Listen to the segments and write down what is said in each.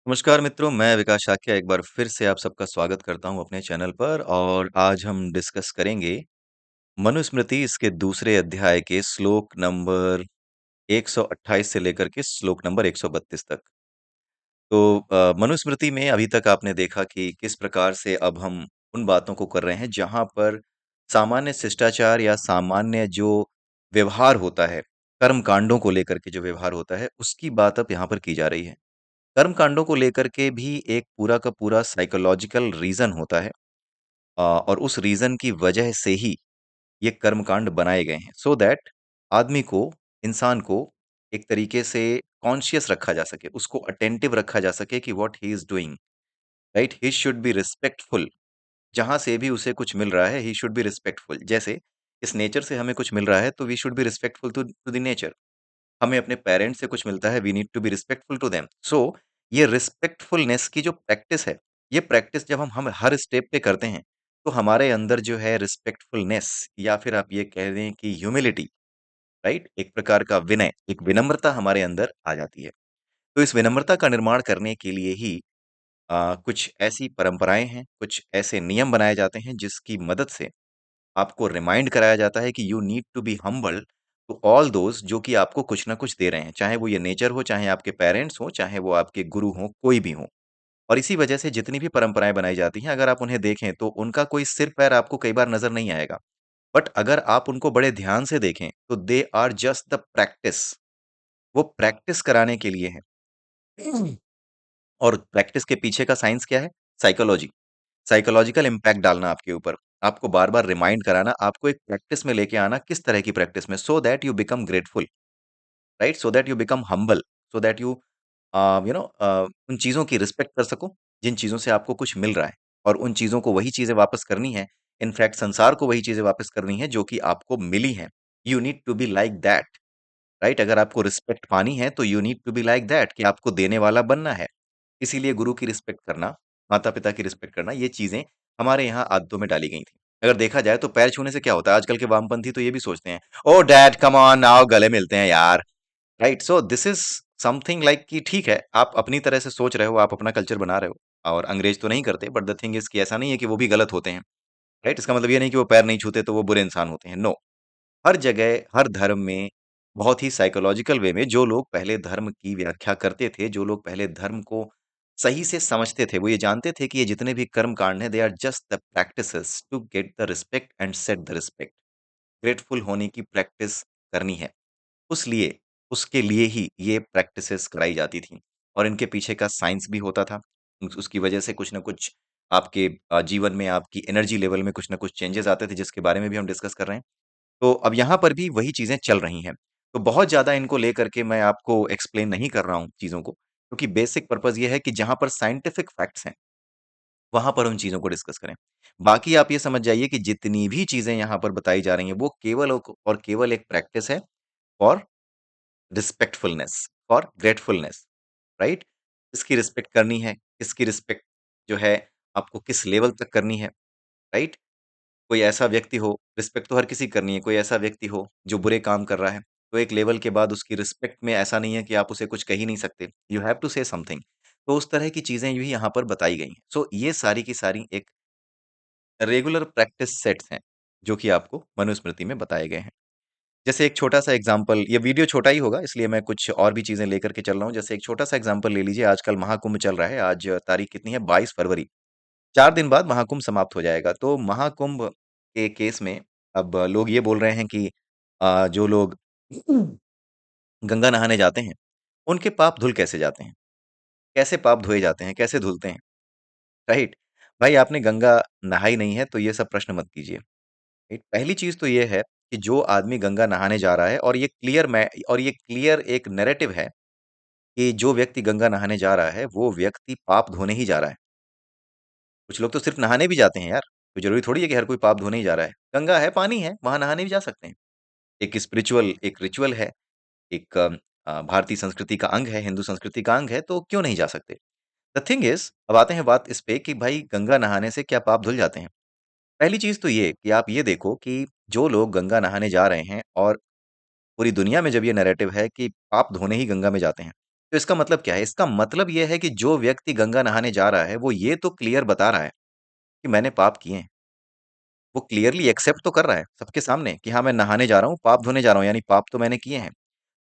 नमस्कार मित्रों, मैं विकास शाक्य एक बार फिर से आप सबका स्वागत करता हूं अपने चैनल पर और आज हम डिस्कस करेंगे मनुस्मृति इसके दूसरे अध्याय के श्लोक नंबर 128 से लेकर के श्लोक नंबर 132 तक। तो मनुस्मृति में अभी तक आपने देखा कि किस प्रकार से अब हम उन बातों को कर रहे हैं जहां पर सामान्य शिष्टाचार या सामान्य जो व्यवहार होता है, कर्म कांडों को लेकर के जो व्यवहार होता है, उसकी बात अब यहाँ पर की जा रही है। कर्म कांडों को लेकर के भी एक पूरा का पूरा साइकोलॉजिकल रीजन होता है और उस रीजन की वजह से ही ये कर्म कांड बनाए गए हैं सो दैट आदमी को, इंसान को एक तरीके से कॉन्शियस रखा जा सके, उसको अटेंटिव रखा जा सके कि what he is doing. Right, he should be respectful. जहां से भी उसे कुछ मिल रहा है ही शुड बी रिस्पेक्टफुल। जैसे इस नेचर से हमें कुछ मिल रहा है तो we should be respectful to to the nature. हमें अपने पेरेंट्स से कुछ मिलता है, we need to be respectful to them. So ये रिस्पेक्टफुलनेस की जो प्रैक्टिस है, ये प्रैक्टिस जब हम हर स्टेप पे करते हैं तो हमारे अंदर जो है रिस्पेक्टफुलनेस, या फिर आप ये कह दें कि ह्यूमिलिटी, राइट, एक प्रकार का विनय, एक विनम्रता हमारे अंदर आ जाती है। तो इस विनम्रता का निर्माण करने के लिए ही कुछ ऐसी परंपराएं हैं, कुछ ऐसे नियम बनाए जाते हैं जिसकी मदद से आपको रिमाइंड कराया जाता है कि you need to be humble to all those जो कि आपको कुछ ना कुछ दे रहे हैं, चाहे वो ये नेचर हो, चाहे आपके पेरेंट्स हो, चाहे वो आपके गुरु हो, कोई भी हो। और इसी वजह से जितनी भी परंपराएं बनाई जाती हैं, अगर आप उन्हें देखें तो उनका कोई सिर पैर आपको कई बार नजर नहीं आएगा। बट अगर आप उनको बड़े ध्यान से देखें तो they are just the practice. वो प्रैक्टिस कराने के लिए है। और प्रैक्टिस के पीछे का साइंस क्या है? साइकोलॉजी। साइकोलॉजिकल इम्पैक्ट डालना आपके ऊपर, आपको बार-बार रिमाइंड कराना, आपको एक प्रैक्टिस में लेके आना, किस तरह की प्रैक्टिस में? So that you become grateful, right? So that you become humble, so that you उन चीज़ों की रिस्पेक्ट कर सको, जिन चीज़ों से आपको कुछ मिल रहा है, और उन चीज़ों को वही चीज़ें वापस करनी है। इनफैक्ट संसार को वही चीज़ें वापस करनी है जो कि आपको मिली हैं। You need to be like that, right? अगर आपको रिस्पेक्ट पानी है तो you need to be like that, कि आपको देने वाला बनना है। इसीलिए गुरु की रिस्पेक्ट करना, माता-पिता की रिस्पेक्ट करना, ये चीज़ें हमारे यहाँ आदतों में डाली गई थी। अगर देखा जाए तो पैर छूने से क्या होता है? आजकल के वामपंथी तो ये भी सोचते हैं, ओह डैड कम ऑन आओ गले मिलते हैं यार। Right? So this is something like कि ठीक है, आप अपनी तरह से सोच रहे हो, आप अपना कल्चर बना रहे हो और अंग्रेज तो नहीं करते, बट द थिंग इज़ कि ऐसा नहीं है कि वो भी गलत होते हैं। राइट? इसका मतलब ये नहीं कि वो पैर नहीं छूते तो वो बुरे इंसान होते हैं। नो, हर जगह, हर धर्म में बहुत ही साइकोलॉजिकल वे में जो लोग पहले धर्म की व्याख्या करते थे, जो लोग पहले धर्म को सही से समझते थे, वो ये जानते थे कि ये जितने भी कर्म कांड हैं, they are just the practices to get the respect and set the respect. Grateful होने की प्रैक्टिस करनी है। उसलिए उसके लिए ही ये प्रैक्टिसेस कराई जाती थी और इनके पीछे का साइंस भी होता था। उसकी वजह से कुछ ना कुछ आपके जीवन में, आपकी एनर्जी लेवल में कुछ ना कुछ चेंजेस आते थे, जिसके बारे में भी हम डिस्कस कर रहे हैं। तो अब यहाँ पर भी वही चीज़ें चल रही हैं। तो बहुत ज़्यादा इनको लेकर के मैं आपको एक्सप्लेन नहीं कर रहा हूँ चीज़ों को, क्योंकि बेसिक पर्पज़ ये है कि जहाँ पर साइंटिफिक फैक्ट्स हैं, वहाँ पर उन चीज़ों को डिस्कस करें। बाकी आप ये समझ जाइए कि जितनी भी चीज़ें यहाँ पर बताई जा रही हैं, वो केवल और केवल एक प्रैक्टिस है फॉर रिस्पेक्टफुलनेस, फॉर ग्रेटफुलनेस, राइट? किसकी रिस्पेक्ट करनी है, किसकी रिस्पेक्ट जो है आपको किस लेवल तक करनी है, राइट? कोई ऐसा व्यक्ति हो, रिस्पेक्ट तो हर किसी की करनी है, कोई ऐसा व्यक्ति हो जो बुरे काम कर रहा है, तो एक लेवल के बाद उसकी रिस्पेक्ट में ऐसा नहीं है कि आप उसे कुछ कह ही नहीं सकते, you have to say something. तो उस तरह की चीज़ें भी यहाँ पर बताई गई हैं। सो ये सारी की सारी एक रेगुलर प्रैक्टिस सेट्स हैं, जो कि आपको मनुस्मृति में बताए गए हैं। जैसे एक छोटा-सा एग्ज़ाम्पल, ये वीडियो छोटा ही होगा इसलिए मैं कुछ और भी चीज़ें लेकर के चल रहा हूँ। जैसे एक छोटा-सा एग्ज़ाम्पल ले लीजिए, आजकल महाकुंभ चल रहा है, आज तारीख कितनी है? 22 फरवरी। 4 दिन बाद महाकुंभ समाप्त हो जाएगा। तो महाकुंभ के केस में अब लोग ये बोल रहे हैं कि जो लोग गंगा नहाने जाते हैं, उनके पाप धुल कैसे जाते हैं? कैसे पाप धोए जाते हैं? कैसे धुलते हैं? राइट? भाई आपने गंगा नहाई नहीं है तो ये सब प्रश्न मत कीजिए। राइट? पहली चीज़ तो ये है कि जो आदमी गंगा नहाने जा रहा है, और ये क्लियर एक नैरेटिव है कि जो व्यक्ति गंगा नहाने जा रहा है, वो व्यक्ति पाप धोने ही जा रहा है। कुछ लोग तो सिर्फ़ नहाने भी जाते हैं यार, कोई ज़रूरी थोड़ी है कि हर कोई पाप धोने ही जा रहा है। गंगा है, पानी है, वहाँ नहाने भी जा सकते हैं। एक स्पिरिचुअल एक रिचुअल है, एक भारतीय संस्कृति का अंग है, हिंदू संस्कृति का अंग है, तो क्यों नहीं जा सकते? द थिंग इज़, अब आते हैं बात इस पे कि भाई गंगा नहाने से क्या पाप धुल जाते हैं? पहली चीज़ तो ये कि आप ये देखो कि जो लोग गंगा नहाने जा रहे हैं, और पूरी दुनिया में जब ये नैरेटिव है कि पाप धोने ही गंगा में जाते हैं। तो इसका मतलब क्या है? इसका मतलब ये है कि जो व्यक्ति गंगा नहाने जा रहा है, वो ये तो क्लियर बता रहा है कि मैंने पाप किए हैं। वो क्लियरली एक्सेप्ट तो कर रहा है सबके सामने कि हाँ, मैं नहाने जा रहा हूँ, पाप धोने जा रहा हूँ, यानी पाप तो मैंने किए हैं।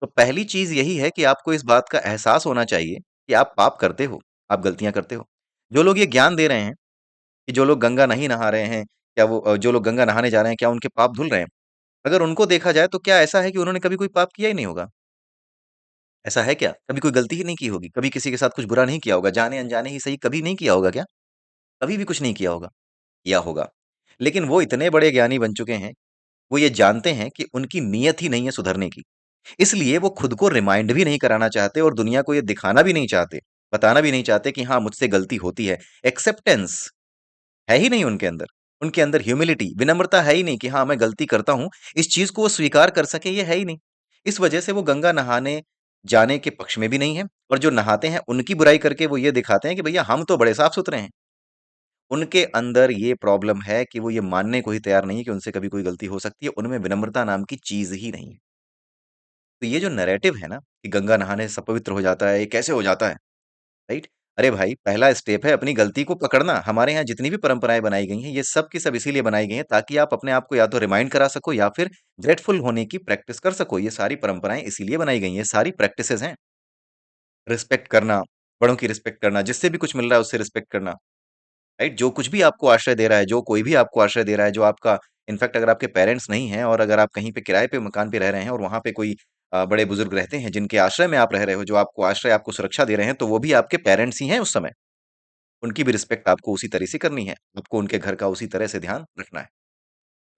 तो पहली चीज़ यही है कि आपको इस बात का एहसास होना चाहिए कि आप पाप करते हो, आप गलतियाँ करते हो। जो लोग ये ज्ञान दे रहे हैं कि जो लोग गंगा नहीं नहा रहे हैं, क्या वो जो लोग गंगा नहाने जा रहे हैं, क्या उनके पाप धुल रहे हैं? अगर उनको देखा जाए तो क्या ऐसा है कि उन्होंने कभी कोई पाप किया ही नहीं होगा? ऐसा है क्या? कभी कोई गलती ही नहीं की होगी, कभी किसी के साथ कुछ बुरा नहीं किया होगा, जाने-अनजाने ही सही कभी नहीं किया होगा क्या? कभी भी कुछ नहीं किया होगा? किया होगा। लेकिन वो इतने बड़े ज्ञानी बन चुके हैं, वो ये जानते हैं कि उनकी नीयत ही नहीं है सुधरने की। इसलिए वो खुद को रिमाइंड भी नहीं कराना चाहते और दुनिया को ये दिखाना भी नहीं चाहते, बताना भी नहीं चाहते कि हाँ, मुझसे गलती होती है। एक्सेप्टेंस है ही नहीं उनके अंदर। उनके अंदर ह्यूमिलिटी, विनम्रता है ही नहीं कि हाँ, मैं गलती करता हूँ। इस चीज़ को वो स्वीकार कर सकें, ये है ही नहीं। इस वजह से वो गंगा नहाने जाने के पक्ष में भी नहीं है और जो नहाते हैं, उनकी बुराई करके वो ये दिखाते हैं कि भैया हम तो बड़े साफ-सुथरे हैं। उनके अंदर ये प्रॉब्लम है कि वो ये मानने को ही तैयार नहीं है कि उनसे कभी कोई गलती हो सकती है। उनमें विनम्रता नाम की चीज़ ही नहीं है। तो ये जो नैरेटिव है ना कि गंगा नहाने से सब पवित्र हो जाता है, ये कैसे हो जाता है, राइट? अरे भाई, पहला स्टेप है अपनी गलती को पकड़ना। हमारे यहाँ जितनी भी परंपराएँ बनाई गई हैं, ये सब की सब इसीलिए बनाई गई हैं ताकि आप अपने आप को या तो रिमाइंड करा सको या फिर ग्रेटफुल होने की प्रैक्टिस कर सको। ये सारी परंपराएँ इसीलिए बनाई गई हैं, ये सारी प्रैक्टिसेज़ हैं। रिस्पेक्ट करना, बड़ों की रिस्पेक्ट करना, जिससे भी कुछ मिल रहा है उससे रिस्पेक्ट करना, राइट? जो कुछ भी आपको आश्रय दे रहा है, जो कोई भी आपको आश्रय दे रहा है, जो आपका इनफैक्ट अगर आपके पेरेंट्स नहीं हैं और अगर आप कहीं पे किराए पे मकान पे रह रहे हैं और वहाँ पे कोई बड़े बुजुर्ग रहते हैं जिनके आश्रय में आप रह रहे हो, जो आपको आश्रय, आपको सुरक्षा दे रहे हैं, तो वो भी आपके पेरेंट्स ही हैं उस समय। उनकी भी रिस्पेक्ट आपको उसी तरह से करनी है। आपको उनके घर का उसी तरह से ध्यान रखना है,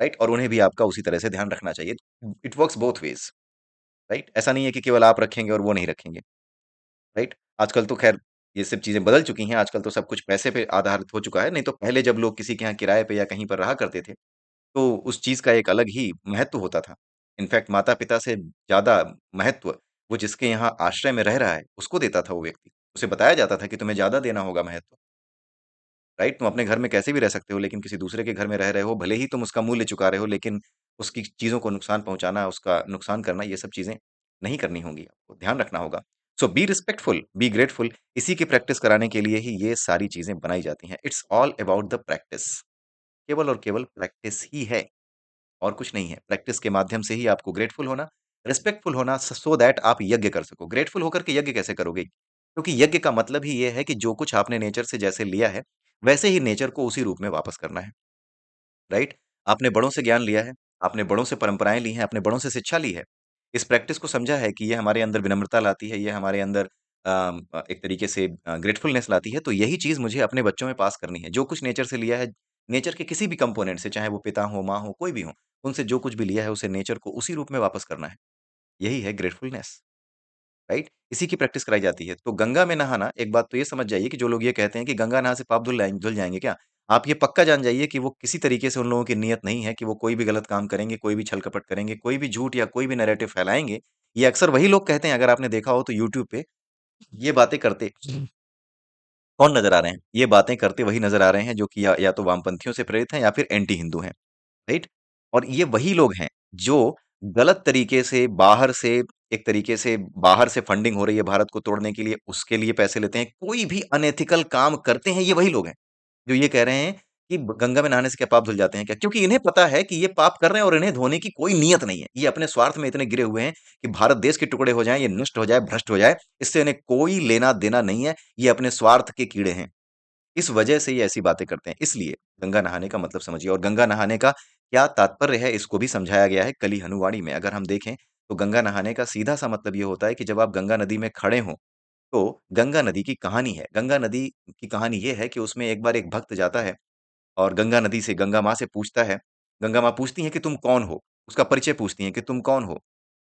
राइट? और उन्हें भी आपका उसी तरह से ध्यान रखना चाहिए। It works both ways, right? ऐसा नहीं है कि केवल आप रखेंगे और वो नहीं रखेंगे, राइट? आजकल तो ख़ैर ये सब चीज़ें बदल चुकी हैं, आजकल तो सब कुछ पैसे पे आधारित हो चुका है, नहीं तो पहले जब लोग किसी के यहाँ किराए पे या कहीं पर रहा करते थे, तो उस चीज़ का एक अलग ही महत्व होता था। इनफैक्ट माता-पिता से ज़्यादा महत्व वो जिसके यहाँ आश्रय में रह रहा है, उसको देता था वो व्यक्ति। उसे बताया जाता था कि तुम्हें ज़्यादा देना होगा महत्व। राइट? तुम अपने घर में कैसे भी रह सकते हो, लेकिन किसी दूसरे के घर में रह रहे हो, भले ही तुम उसका मूल्य चुका रहे हो, लेकिन उसकी चीज़ों को नुकसान पहुँचाना, उसका नुकसान करना, ये सब चीज़ें नहीं करनी होंगी आपको, ध्यान रखना होगा। सो बी रिस्पेक्टफुल, बी ग्रेटफुल, इसी की प्रैक्टिस कराने के लिए ही ये सारी चीज़ें बनाई जाती हैं। It's all about the practice. केवल और केवल प्रैक्टिस ही है और कुछ नहीं है। प्रैक्टिस के माध्यम से ही आपको ग्रेटफुल होना, रिस्पेक्टफुल होना सो दैट आप यज्ञ कर सको। ग्रेटफुल होकर के यज्ञ कैसे करोगे? क्योंकि यज्ञ का मतलब ही ये है कि जो कुछ आपने नेचर से जैसे लिया है, वैसे ही नेचर को उसी रूप में वापस करना है, राइट? आपने बड़ों से ज्ञान लिया है, आपने बड़ों से परंपराएँ ली हैं, आपने बड़ों से शिक्षा ली है। इस प्रैक्टिस को समझा है कि ये हमारे अंदर विनम्रता लाती है, ये हमारे अंदर एक तरीके से ग्रेटफुलनेस लाती है, तो यही चीज़ मुझे अपने बच्चों में पास करनी है। जो कुछ नेचर से लिया है, नेचर के किसी भी कंपोनेंट से, चाहे वो पिता हो, माँ हो, कोई भी हो, उनसे जो कुछ भी लिया है, उसे नेचर को उसी रूप में वापस करना है। यही है ग्रेटफुलनेस। राइट? इसी की प्रैक्टिस कराई जाती है। तो गंगा में नहाना एक बात तो ये समझ जाइए कि जो लोग ये कहते हैं कि गंगा नहा से पाप धुल जाएँगे क्या? आप ये पक्का जान जाइए कि वो किसी तरीके से उन लोगों की नीयत नहीं है कि वो कोई भी गलत काम करेंगे, कोई भी छल-कपट करेंगे, कोई भी झूठ या कोई भी नैरेटिव फैलाएँगे। ये अक्सर वही लोग कहते हैं अगर आपने देखा हो तो यूट्यूब पे ये बातें करते कौन नज़र आ रहे हैं? ये बातें करते वही नज़र आ रहे हैं जो कि या तो वामपंथियों से प्रेरित हैं या फिर एंटी हिंदू हैं। राइट? और ये वही लोग हैं जो गलत तरीके से बाहर से एक तरीके से बाहर से फंडिंग हो रही है भारत को तोड़ने के लिए, उसके लिए पैसे लेते हैं। कोई भी अनएथिकल काम करते हैं, ये वही लोग हैं, जो ये कह रहे हैं कि ब गंगा में नहाने से क्या पाप धुल जाते हैं क्या? क्योंकि इन्हें पता है कि ये पाप कर रहे हैं और इन्हें धोने की कोई नीयत नहीं है। ये अपने स्वार्थ में इतने गिरे हुए हैं कि भारत देश के टुकड़े हो जाएँ, ये नष्ट हो जाए, भ्रष्ट हो जाए, इससे इन्हें कोई लेना-देना नहीं है। ये अपने स्वार्थ के कीड़े हैं। इस वजह से ये ऐसी बातें करते हैं। इसलिए गंगा नहाने का मतलब समझिए और गंगा नहाने का क्या तात्पर्य है इसको भी समझाया गया है कली हनुवाणी में। अगर हम देखें तो गंगा नहाने का सीधा-सा मतलब ये होता है कि जब आप गंगा नदी में खड़े हों, तो गंगा नदी की कहानी है। गंगा नदी की कहानी ये है कि उसमें एक बार एक भक्त जाता है और गंगा नदी से गंगा माँ से पूछता है। गंगा माँ पूछती हैं कि तुम कौन हो? उसका परिचय पूछती हैं कि तुम कौन हो?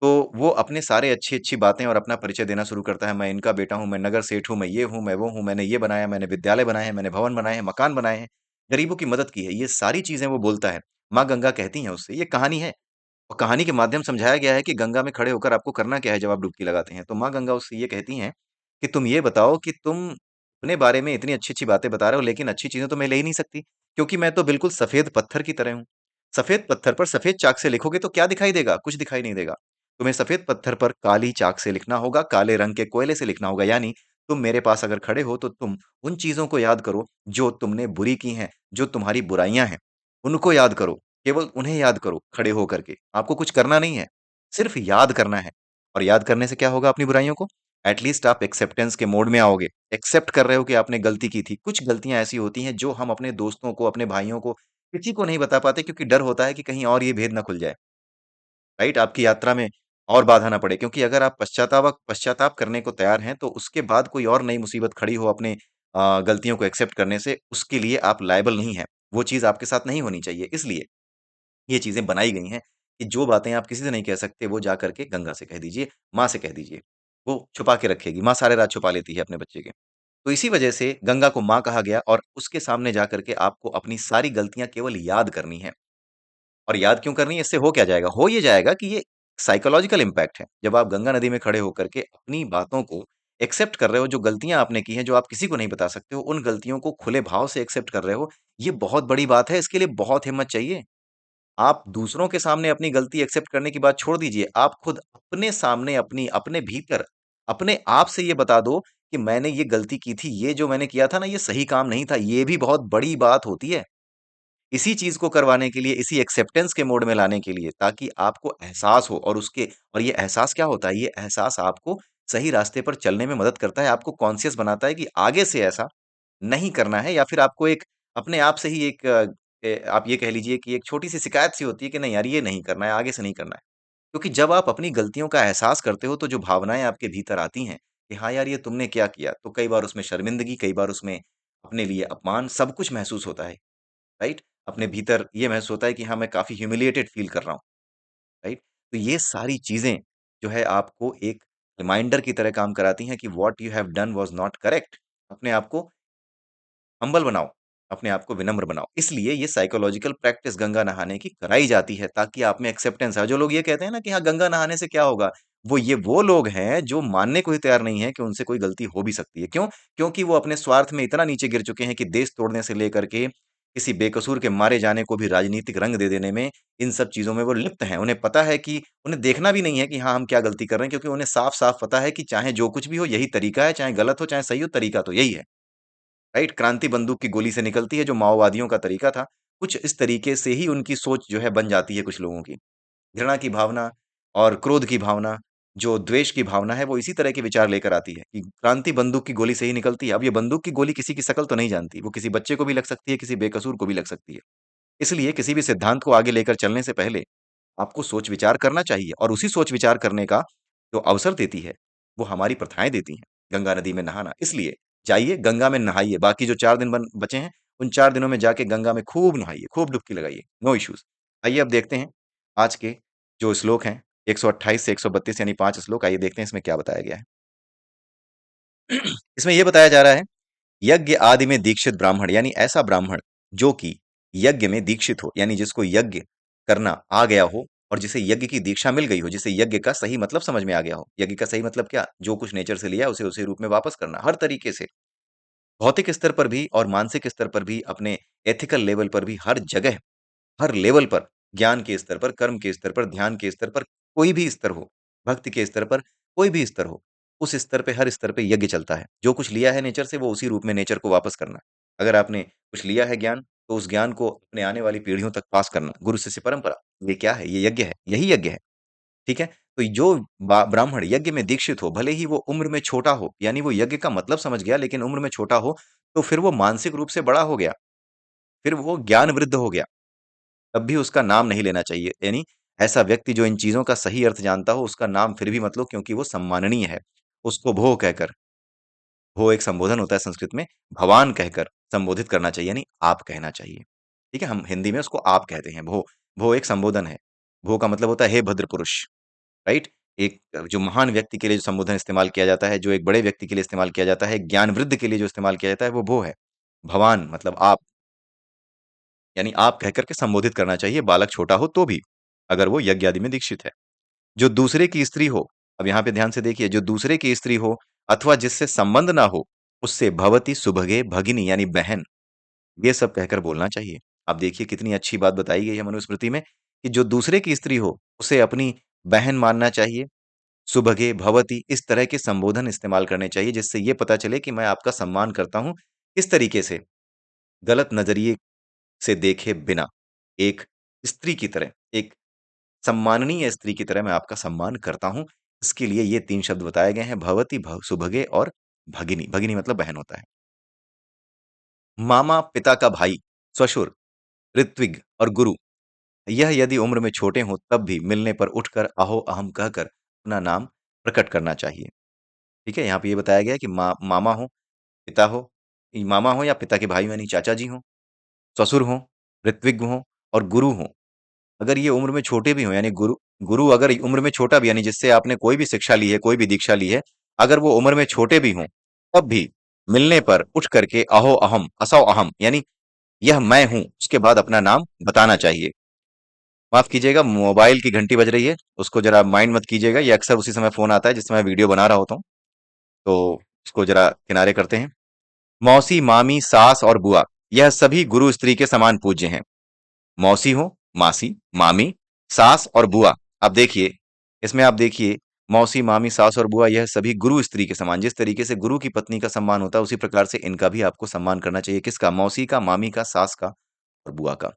तो वो अपने सारे अच्छी-अच्छी बातें और अपना परिचय देना शुरू करता है, मैं इनका बेटा हूँ, मैं नगर सेठ हूँ, मैं ये हूँ, मैं वो हूँ, मैंने ये बनाया, मैंने विद्यालय बनाए हैं, मैंने भवन बनाए हैं, मकान बनाए हैं, गरीबों की मदद की है, ये सारी चीज़ें वो बोलता है। माँ गंगा कहती हैं उससे, ये कहानी है और कहानी के माध्यम समझाया गया है कि गंगा में खड़े होकर आपको करना क्या है जब आप डुबकी लगाते हैं। तो माँ गंगा उससे ये कहती हैं कि तुम ये बताओ कि तुम अपने बारे में इतनी अच्छी-अच्छी बातें बता रहे हो, लेकिन अच्छी चीज़ें तो मैं ले ही नहीं सकती, क्योंकि मैं तो बिल्कुल सफ़ेद पत्थर की तरह हूँ। सफ़ेद पत्थर पर सफ़ेद चाक से लिखोगे तो क्या दिखाई देगा? कुछ दिखाई नहीं देगा। तुम्हें सफेद पत्थर पर काली चाक से लिखना होगा, काले रंग के कोयले से लिखना होगा। यानी तुम मेरे पास अगर खड़े हो तो तुम उन चीज़ों को याद करो जो तुमने बुरी की हैं, जो तुम्हारी बुराइयाँ हैं, उनको याद करो। केवल उन्हें याद करो खड़े हो करके। आपको कुछ करना नहीं है, सिर्फ याद करना है। और याद करने से क्या होगा अपनी बुराइयों को? एट लीस्ट आप एक्सेप्टेंस के मोड में आओगे। एक्सेप्ट कर रहे हो कि आपने गलती की थी। कुछ गलतियाँ ऐसी होती हैं जो हम अपने दोस्तों को, अपने भाइयों को, किसी को नहीं बता पाते क्योंकि डर होता है कि कहीं और ये भेद ना खुल जाए। राइट? आपकी यात्रा में और बाधा ना पड़े, क्योंकि अगर आप पश्चाताप करने को तैयार हैं, तो उसके बाद कोई और नई मुसीबत खड़ी हो अपने गलतियों को एक्सेप्ट करने से, उसके लिए आप लायबल नहीं हैं। वो चीज़ आपके साथ नहीं होनी चाहिए। इसलिए ये चीज़ें बनाई गई हैं कि जो बातें आप किसी से नहीं कह सकते, वो जा कर के गंगा से कह दीजिए, माँ से कह दीजिए। वो छुपा के रखेगी, माँ सारे राज छुपा लेती है अपने बच्चे के। तो इसी वजह से गंगा को माँ कहा गया और उसके सामने जा कर के आपको अपनी सारी गलतियाँ केवल याद करनी है। और याद क्यों करनी है? इससे हो क्या जाएगा? हो ये जाएगा कि ये साइकोलॉजिकल इम्पैक्ट है। जब आप गंगा नदी में खड़े होकर के अपनी बातों को एक्सेप्ट कर रहे हो, जो गलतियाँ आपने की हैं, जो आप किसी को नहीं बता सकते हो, उन गलतियों को खुले भाव से एक्सेप्ट कर रहे हो, ये बहुत बड़ी बात है, इसके लिए बहुत हिम्मत चाहिए। आप दूसरों के सामने अपनी गलती एक्सेप्ट करने की बात छोड़ दीजिए, आप खुद अपने सामने अपने भीतर, अपने आप से ये बता दो कि मैंने ये गलती की थी, ये जो मैंने किया था ना, ये सही काम नहीं था, ये भी बहुत बड़ी बात होती है। इसी चीज़ को करवाने के लिए, इसी एक्सेप्टेंस के मोड में लाने के लिए, ताकि आपको एहसास हो और उसके और ये एहसास क्या होता है? ये एहसास आपको सही रास्ते पर चलने में मदद करता है, आपको कॉन्शियस बनाता है कि आगे से ऐसा नहीं करना है, या फिर आपको एक अपने आप से ही एक आप ये कह लीजिए कि एक छोटी-सी शिकायत-सी होती है कि नहीं यार, ये नहीं करना है, आगे से नहीं करना है। क्योंकि जब आप अपनी गलतियों का एहसास करते हो, तो जो भावनाएँ आपके भीतर आती हैं कि हाँ यार, ये तुमने क्या किया? तो कई बार उसमें शर्मिंदगी, कई बार उसमें अपने लिए अपमान, सब कुछ महसूस होता है। राइट? अपने भीतर ये महसूस होता है कि हाँ, मैं काफ़ी ह्यूमिलिएटेड फ़ील कर रहा हूँ, राइट? तो ये सारी चीज़ें जो है आपको एक रिमाइंडर की तरह काम कराती हैं कि what you have done was not correct. अपने आप को हम्बल बनाओ, अपने आप को विनम्र बनाओ। इसलिए ये साइकोलॉजिकल प्रैक्टिस गंगा नहाने की कराई जाती है ताकि आप में एक्सेप्टेंस आए। जो लोग ये कहते हैं ना कि हाँ, गंगा नहाने से क्या होगा? वो लोग हैं जो मानने को ही तैयार नहीं है कि उनसे कोई गलती हो भी सकती है। क्यों? क्योंकि वो अपने स्वार्थ में इतना नीचे गिर चुके हैं कि देश तोड़ने से लेकर के किसी बेकसूर के मारे जाने को भी राजनीतिक रंग दे देने में, इन सब चीज़ों में वो लिप्त हैं। उन्हें पता है कि उन्हें देखना भी नहीं है कि हाँ, हम क्या गलती कर रहे हैं, क्योंकि उन्हें साफ-साफ पता है कि चाहे जो कुछ भी हो यही तरीका है, चाहे गलत हो, चाहे सही हो, तरीका तो यही है। राइट? क्रांति बंदूक की गोली से निकलती है, जो माओवादियों का तरीका था। कुछ इस तरीके से ही उनकी सोच जो है बन जाती है कुछ लोगों की। घृणा की भावना और क्रोध की भावना, जो द्वेष की भावना है, वो इसी तरह के विचार लेकर आती है कि क्रांति बंदूक की गोली से ही निकलती है। अब ये बंदूक की गोली किसी की शकल तो नहीं जानती, वो किसी बच्चे को भी लग सकती है, किसी बेकसूर को भी लग सकती है। इसलिए किसी भी सिद्धांत को आगे लेकर चलने से पहले आपको सोच-विचार करना चाहिए, और उसी सोच-विचार करने का जो अवसर देती है, वो हमारी प्रथाएँ देती हैं, गंगा नदी में नहाना। इसलिए जाइए गंगा में नहाइए, बाकी जो 4 दिन बन बचे हैं, उन 4 दिनों में जाके गंगा में खूब नहाइए, खूब डुबकी लगाइए, नो इश्यूज़। आइए अब देखते हैं आज के जो श्लोक हैं, 128 से 132 यानी 5 श्लोक, आइए देखते हैं इसमें क्या बताया गया है। इसमें ये बताया जा रहा है, यज्ञ आदि में दीक्षित ब्राह्मण, यानी ऐसा ब्राह्मण जो कि यज्ञ में दीक्षित हो, यानी जिसको यज्ञ करना आ गया हो और जिसे यज्ञ की दीक्षा मिल गई हो, जिसे यज्ञ का सही मतलब समझ में आ गया हो। यज्ञ का सही मतलब क्या? जो कुछ नेचर से लिया उसे उसी रूप में वापस करना, हर तरीके से। भौतिक स्तर पर भी और मानसिक स्तर पर भी, अपने एथिकल लेवल पर भी, हर जगह, हर लेवल पर, ज्ञान के स्तर पर, कर्म के स्तर पर, ध्यान के स्तर पर, कोई भी स्तर हो, भक्ति के स्तर पर, कोई भी स्तर हो, उस स्तर पे, हर स्तर पे यज्ञ चलता है। जो कुछ लिया है नेचर से, वो उसी रूप में नेचर को वापस करना। अगर आपने कुछ लिया है ज्ञान, तो उस ज्ञान को अपने आने वाली पीढ़ियों तक पास करना, गुरु शिष्य परंपरा। ये क्या है? ये यज्ञ है, यही यज्ञ है, ठीक है? तो जो ब्राह्मण यज्ञ में दीक्षित हो, भले ही वो उम्र में छोटा हो, यानी वो यज्ञ का मतलब समझ गया लेकिन उम्र में छोटा हो, तो फिर वो मानसिक रूप से बड़ा हो गया, फिर वो ज्ञान वृद्ध हो गया। तब भी उसका नाम नहीं लेना चाहिए। यानी ऐसा व्यक्ति जो इन चीज़ों का सही अर्थ जानता हो, उसका नाम फिर भी मत लो, क्योंकि वो सम्माननीय है। उसको भो कहकर, भो एक संबोधन होता है संस्कृत में, भवान कहकर संबोधित करना चाहिए, यानी आप कहना चाहिए। ठीक है? हम हिंदी में उसको आप कहते हैं, भो। भो एक संबोधन है। भो का मतलब होता है हे भद्र पुरुष, राइट? एक जो महान व्यक्ति के लिए जो संबोधन इस्तेमाल किया जाता है, जो एक बड़े व्यक्ति के लिए इस्तेमाल किया जाता है, ज्ञान वृद्ध के लिए जो इस्तेमाल किया जाता है, वो भो है। भवान मतलब आप, यानी आप कहकर के संबोधित करना चाहिए, बालक छोटा हो तो भी, अगर वो यज्ञ आदि में दीक्षित है। जो दूसरे की स्त्री हो, अब यहाँ पे ध्यान से देखिए, जो दूसरे की स्त्री हो अथवा जिससे संबंध ना हो, उससे भवती सुभगे भगिनी, यानी बहन, ये सब कहकर बोलना चाहिए। अब देखिए कितनी अच्छी बात बताई गई है मनुस्मृति में कि जो दूसरे की स्त्री हो, उसे अपनी बहन मानना चाहिए, सुभगे, भवती इस तरह के संबोधन इस्तेमाल करने चाहिए जिससे ये पता चले कि मैं आपका सम्मान करता हूँ। इस तरीके से गलत नज़रिए से देखे बिना एक स्त्री की तरह, एक सम्माननीय स्त्री की तरह मैं आपका सम्मान करता हूँ। इसके लिए ये 3 शब्द बताए गए हैं भवति, सुभगे और भगिनी। भगिनी मतलब बहन होता है। मामा, पिता का भाई, श्वशुर, ऋत्विक और गुरु यह यदि उम्र में छोटे हों तब भी मिलने पर उठकर अहो अहम कहकर अपना नाम प्रकट करना चाहिए। ठीक है? यहाँ पे ये बताया गया है कि मामा हो, पिता हो, मामा हो या पिता के भाई यानी चाचा जी हों, ससुर हों, ऋत्विक हों और गुरु हों। अगर ये उम्र में छोटे भी हों यानी गुरु गुरु अगर उम्र में छोटा भी यानी जिससे आपने कोई भी शिक्षा ली है, कोई भी दीक्षा ली है, अगर वो उम्र में छोटे भी हों, तब भी मिलने पर उठ करके अहो अहम, असौ अहम यानी यह मैं हूँ, उसके बाद अपना नाम बताना चाहिए। माफ कीजिएगा मोबाइल की घंटी बज रही है, उसको जरा माइंड मत कीजिएगा, ये अक्सर उसी समय फ़ोन आता है जिस समय वीडियो बना रहा होता हूँ, तो उसको जरा किनारे करते हैं। मौसी, मामी, सास और बुआ यह सभी गुरु स्त्री के समान पूज्य हैं। मौसी हो, मासी, मामी, सास और बुआ। अब देखिए, इसमें आप देखिए मौसी, मामी, सास और बुआ यह सभी गुरु स्त्री के समान जिस तरीके से गुरु की पत्नी का सम्मान होता है उसी प्रकार से इनका भी आपको सम्मान करना चाहिए। किसका? मौसी का, मामी का, सास का और बुआ का।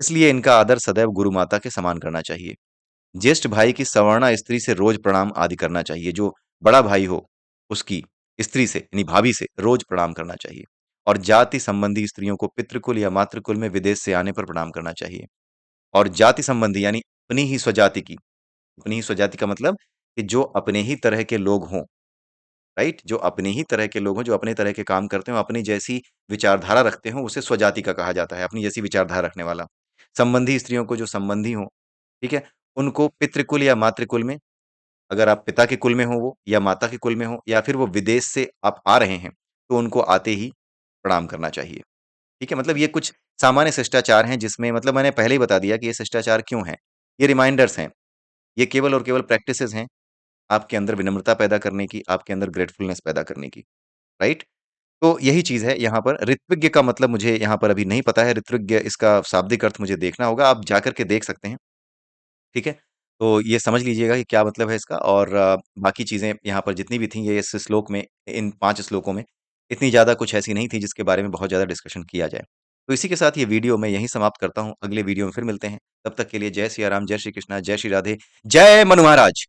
इसलिए इनका आदर सदैव गुरु माता के समान करना चाहिए। ज्येष्ठ भाई की सवर्णा स्त्री से रोज प्रणाम आदि करना चाहिए। जो बड़ा भाई हो, उसकी स्त्री से यानी भाभी से रोज प्रणाम करना चाहिए। और जाति संबंधी स्त्रियों को पितृकुल या मातृकुल में विदेश से आने पर प्रणाम करना चाहिए। और जाति संबंधी यानी अपनी ही स्वजाति का मतलब कि जो अपने ही तरह के लोग हों, राइट? जो अपने ही तरह के लोग हों, जो अपने तरह के काम करते हों, अपनी जैसी विचारधारा रखते हों, उसे स्वजाति का कहा जाता है, अपनी जैसी विचारधारा रखने वाला। संबंधी स्त्रियों को जो संबंधी हों, ठीक है? उनको पितृकुल या मातृकुल में अगर आप पिता के कुल में हो वो या माता के कुल में हो या फिर वो विदेश से आप आ रहे हैं, तो उनको आते ही प्रणाम करना चाहिए। ठीक है? मतलब ये कुछ सामान्य शिष्टाचार हैं जिसमें मतलब मैंने पहले ही बता दिया कि ये शिष्टाचार क्यों हैं। ये रिमाइंडर्स हैं। ये केवल और केवल प्रैक्टिसेज़ हैं, आपके अंदर विनम्रता पैदा करने की, आपके अंदर ग्रेटफुलनेस पैदा करने की, राइट? तो यही चीज़ है यहाँ पर। ऋत्विज्ञ का मतलब मुझे यहाँ पर अभी नहीं पता है, ऋत्विज्ञ इसका शाब्दिक अर्थ मुझे देखना होगा, आप जाकर के देख सकते हैं। ठीक है? तो ये समझ लीजिएगा कि क्या मतलब है इसका और बाकी चीज़ें यहाँ पर जितनी भी थी ये इस श्लोक में इन 5 श्लोकों में इतनी ज़्यादा कुछ ऐसी नहीं थी जिसके बारे में बहुत ज़्यादा डिस्कशन किया जाए। तो इसी के साथ ये वीडियो मैं यहीं समाप्त करता हूँ। अगले वीडियो में फिर मिलते हैं। तब तक के लिए जय सिया राम, जय श्री कृष्णा, जय श्री राधे, जय मनु महाराज।